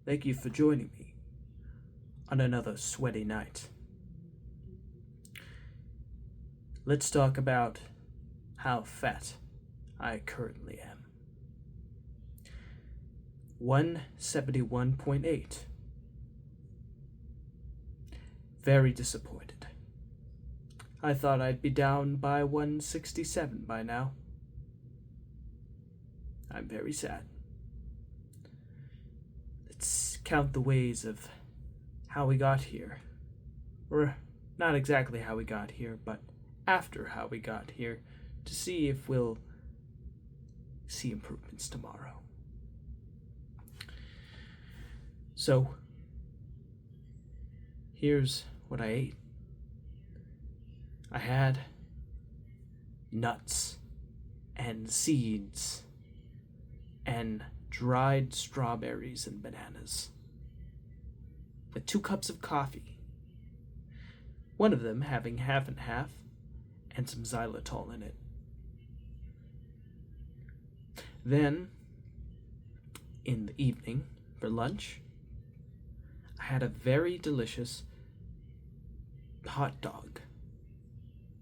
Thank you for joining me on another sweaty night. Let's talk about how fat I currently am. 171.8. Very disappointed. I thought I'd be down by 167 by now. I'm very sad. Let's count the ways of how we got here. Or not exactly how we got here, but after how we got here, to see if we'll see improvements tomorrow. So, here's what I ate. I had nuts and seeds and dried strawberries and bananas, with 2 cups of coffee, one of them having half and half and some xylitol in it. Then, in the evening, for lunch, I had a very delicious hot dog.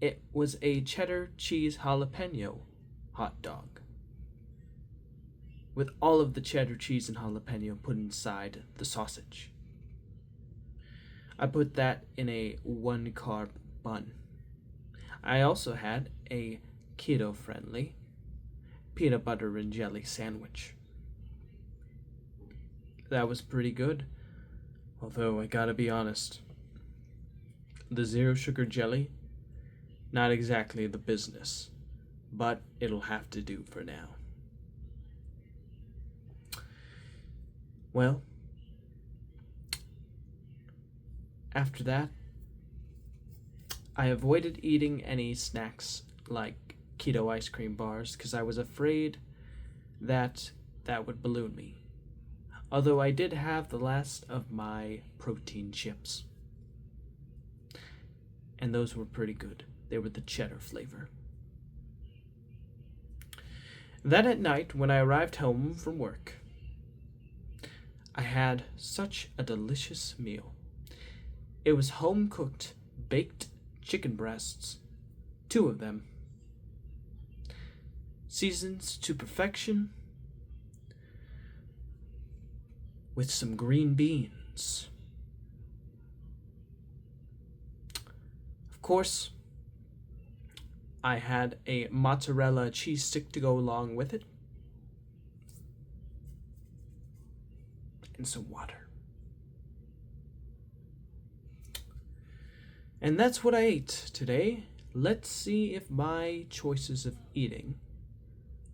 It was a cheddar cheese jalapeno hot dog, with all of the cheddar cheese and jalapeno put inside the sausage. I put that in a 1-carb bun. I also had a keto-friendly peanut butter and jelly sandwich. That was pretty good, although I gotta be honest, the zero sugar jelly, not exactly the business, but it'll have to do for now. Well, after that, I avoided eating any snacks like keto ice cream bars because I was afraid that would balloon me. Although I did have the last of my protein chips. And those were pretty good. They were the cheddar flavor. Then at night, when I arrived home from work, I had such a delicious meal. It was home-cooked, baked chicken breasts, 2 of them, seasoned to perfection, with some green beans. Of course, I had a mozzarella cheese stick to go along with it, and some water. And that's what I ate today. Let's see if my choices of eating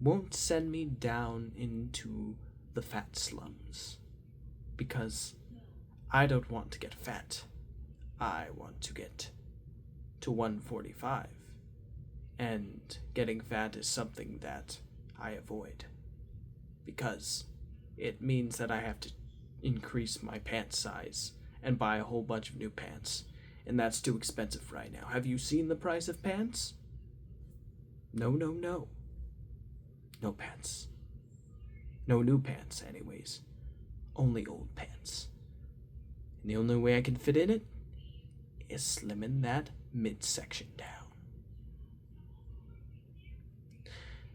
won't send me down into the fat slums. Because I don't want to get fat. I want to get to 145. And getting fat is something that I avoid. Because it means that I have to increase my pant size and buy a whole bunch of new pants. And that's too expensive right now. Have you seen the price of pants? No. No pants. No new pants, anyways. Only old pants. And the only way I can fit in it is slimming that midsection down.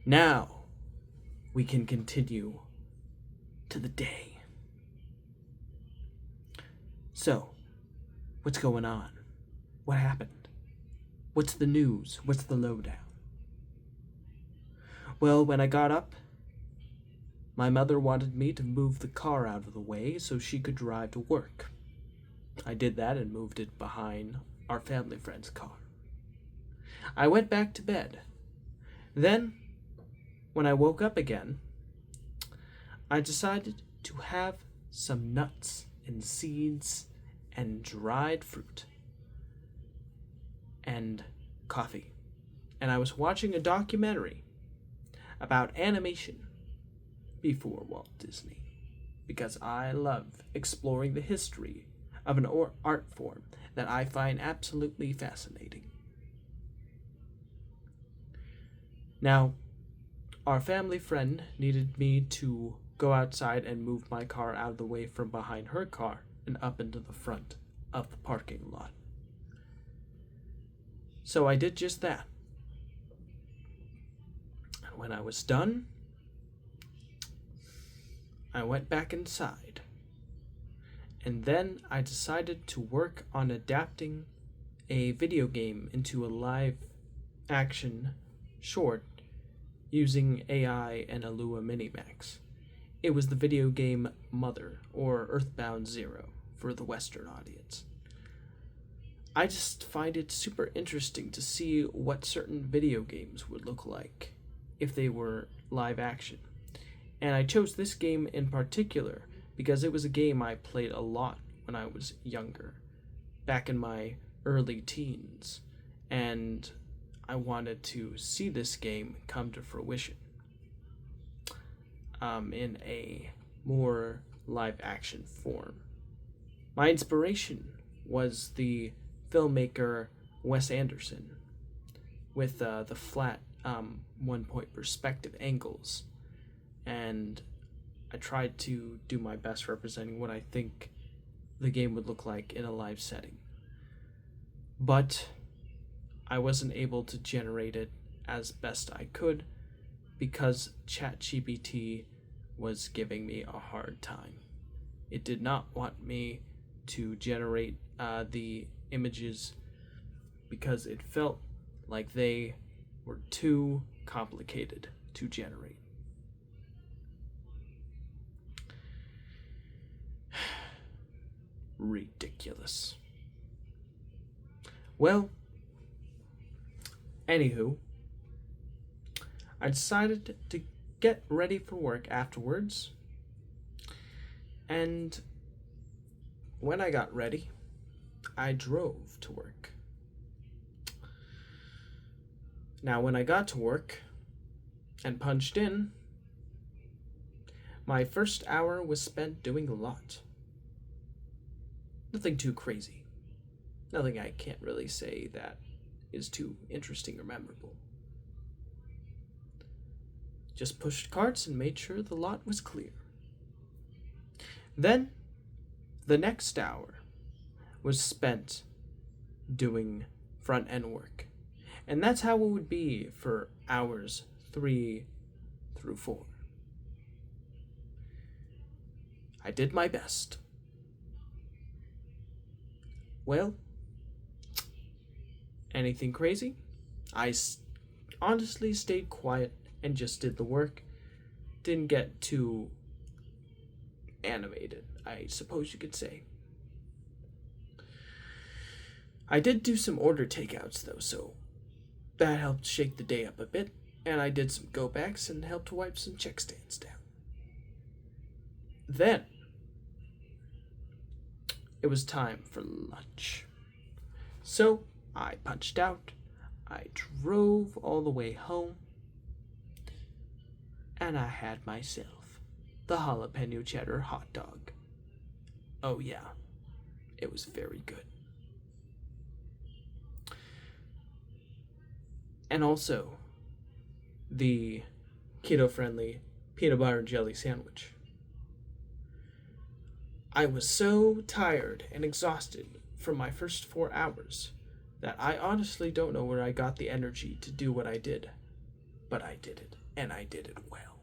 Now, we can continue to the day. So, what's going on? What happened? What's the news? What's the lowdown? Well, when I got up, my mother wanted me to move the car out of the way so she could drive to work. I did that and moved it behind our family friend's car. I went back to bed. Then, when I woke up again, I decided to have some nuts and seeds and dried fruit and coffee. And I was watching a documentary about animation before Walt Disney, because I love exploring the history of an art form that I find absolutely fascinating. Now, our family friend needed me to go outside and move my car out of the way from behind her car and up into the front of the parking lot. So I did just that. And when I was done, I went back inside. And then I decided to work on adapting a video game into a live action short using AI and a Lua Minimax. It was the video game Mother, or Earthbound Zero, for the Western audience. I just find it super interesting to see what certain video games would look like if they were live action. And I chose this game in particular because it was a game I played a lot when I was younger, back in my early teens, and I wanted to see this game come to fruition in a more live action form. My inspiration was the filmmaker Wes Anderson with the flat one-point perspective angles, and I tried to do my best representing what I think the game would look like in a live setting. But I wasn't able to generate it as best I could because ChatGPT was giving me a hard time. It did not want me to generate the images because it felt like they were too complicated to generate. Ridiculous. Well, anywho, I decided to get ready for work afterwards, and when I got ready, I drove to work. Now, when I got to work and punched in, my first hour was spent doing a lot. Nothing too crazy. Nothing I can't really say that is too interesting or memorable. Just pushed carts and made sure the lot was clear. Then, the next hour was spent doing front-end work. And that's how it would be for hours 3 through 4. I did my best. Well, anything crazy? I honestly stayed quiet and just did the work. Didn't get too animated, I suppose you could say. I did do some order takeouts though, so that helped shake the day up a bit, and I did some go backs and helped wipe some check stands down. Then it was time for lunch. So I punched out, I drove all the way home, and I had myself the jalapeno cheddar hot dog. Oh yeah, it was very good. And also the keto-friendly peanut butter and jelly sandwich. I was so tired and exhausted from my first 4 hours that I honestly don't know where I got the energy to do what I did. But I did it, and I did it well.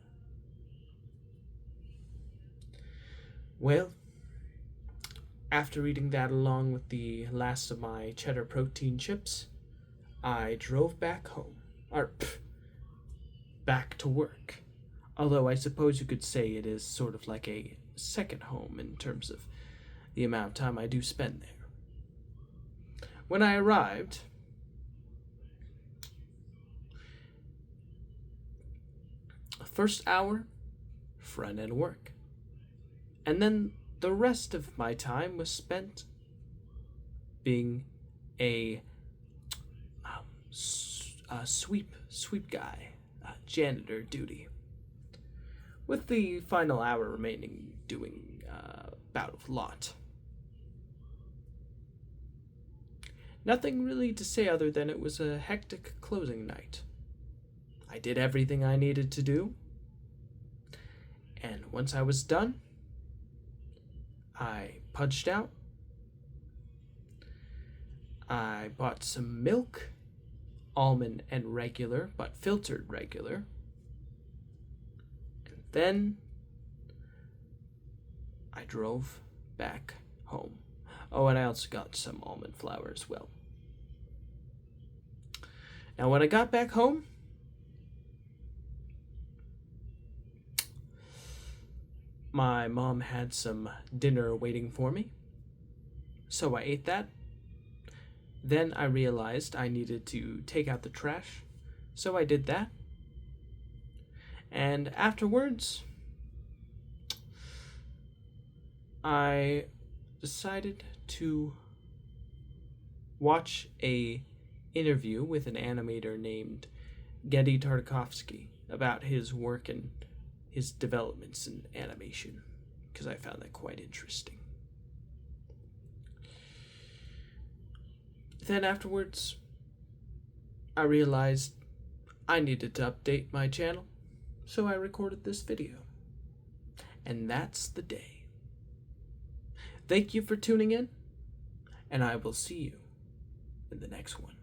Well, after eating that along with the last of my cheddar protein chips, I drove back home. Back to work. Although I suppose you could say it is sort of like a second home in terms of the amount of time I do spend there. When I arrived, first hour, front-end work. And then the rest of my time was spent being a sweep guy, janitor duty, with the final hour remaining doing bout of lot. Nothing really to say other than it was a hectic closing night. I did everything I needed to do, and once I was done, I punched out. I bought some milk, almond and regular, but filtered regular. And then I drove back home. Oh, and I also got some almond flour as well. Now, when I got back home, my mom had some dinner waiting for me, so I ate that. Then I realized I needed to take out the trash, so I did that. And afterwards, I decided to watch a interview with an animator named Gedi Tartakovsky about his work and his developments in animation, because I found that quite interesting. Then afterwards, I realized I needed to update my channel, so I recorded this video. And that's the day. Thank you for tuning in, and I will see you in the next one.